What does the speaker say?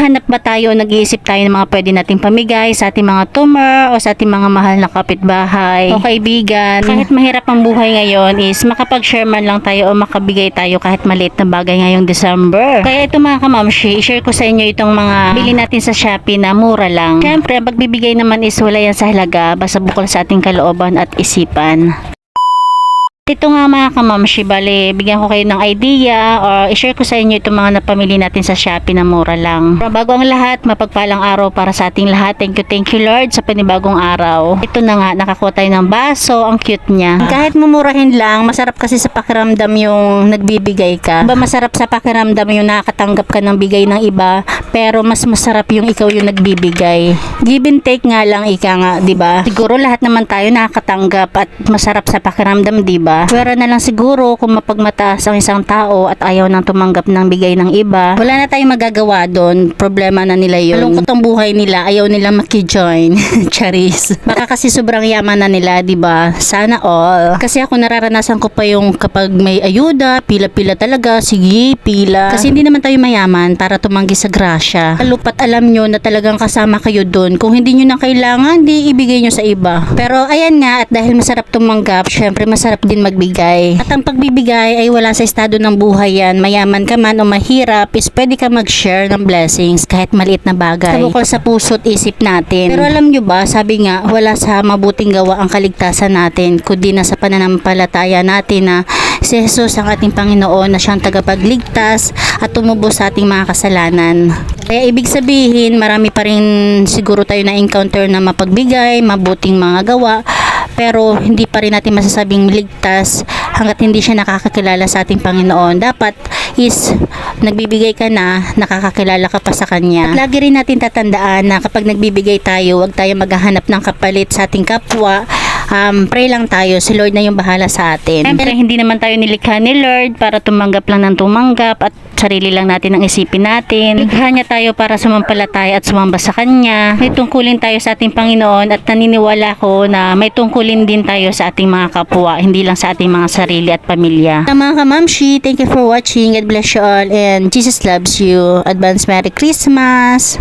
Naghahanap ba tayo o nag-iisip tayo ng mga pwede nating pamigay sa ating mga tumor o sa ating mga mahal na kapitbahay o kaibigan? Kahit mahirap ang buhay ngayon is makapag-share man lang tayo o makabigay tayo kahit maliit na bagay ngayong December. Kaya ito mga kamamshi, i-share ko sa inyo itong mga bili natin sa Shopee na mura lang. Siyempre, ang pagbibigay naman is wala yan sa halaga, basta bukol sa ating kalooban at isipan. Ito nga mga kamamshi, bale, bigyan ko kayo ng idea or i-share ko sa inyo itong mga napamili natin sa Shopee na mura lang. Pero bago ang lahat, mapagpalang araw para sa ating lahat. Thank you Lord sa panibagong araw. Ito na nga, nakakuha tayo ng baso, ang cute niya. Kahit mumurahin lang, masarap kasi sa pakiramdam yung nagbibigay ka. Diba masarap sa pakiramdam yung nakakatanggap ka ng bigay ng iba, pero mas masarap yung ikaw yung nagbibigay. Give and take nga lang, ika nga, diba? Siguro lahat naman tayo nakakatanggap at masarap sa pakiramdam, diba? Pwera na lang siguro kung mapagmataas ang isang tao at ayaw nang tumanggap ng bigay ng iba. Wala na tayong magagawa doon. Problema na nila yun. Malungkot ang buhay nila. Ayaw nila maki-join. Charis. Baka kasi sobrang yaman na nila, diba? Sana all. Kasi ako nararanasan ko pa yung kapag may ayuda, pila-pila talaga. Sige, pila. Kasi hindi naman tayo mayaman para tumanggi sa grasya. Lupat alam nyo na talagang kasama kayo doon. Kung hindi nyo na kailangan, di ibigay nyo sa iba. Pero ayan nga, at dahil masarap tumanggap, syempre masarap din magbigay. At ang pagbibigay ay wala sa estado ng buhay yan. Mayaman ka man o mahirap, is pwede ka mag-share ng blessings kahit maliit na bagay. Bukol sa puso't isip natin. Pero alam nyo ba, sabi nga, wala sa mabuting gawa ang kaligtasan natin, kundi na sa pananampalataya natin na si Jesus ang ating Panginoon na siyang tagapagligtas at tumubos sa ating mga kasalanan. Kaya ibig sabihin, marami pa rin siguro tayo na encounter na mapagbigay, mabuting mga gawa, pero hindi pa rin natin masasabing ligtas hanggat hindi siya nakakakilala sa ating Panginoon. Dapat is nagbibigay ka na, nakakakilala ka pa sa Kanya. At lagi rin natin tatandaan na kapag nagbibigay tayo, huwag tayo maghahanap ng kapalit sa ating kapwa. Pray lang tayo, si Lord na yung bahala sa atin. Siyempre, hindi naman tayo nilikha ni Lord para tumanggap lang ng tumanggap at sarili lang natin ang isipin natin. Likha niya tayo para sumampalataya at sumamba sa Kanya. May tungkulin tayo sa ating Panginoon at naniniwala ko na may tungkulin din tayo sa ating mga kapwa, hindi lang sa ating mga sarili at pamilya. Mga kamamshi, thank you for watching. God bless you all and Jesus loves you. Advance Merry Christmas!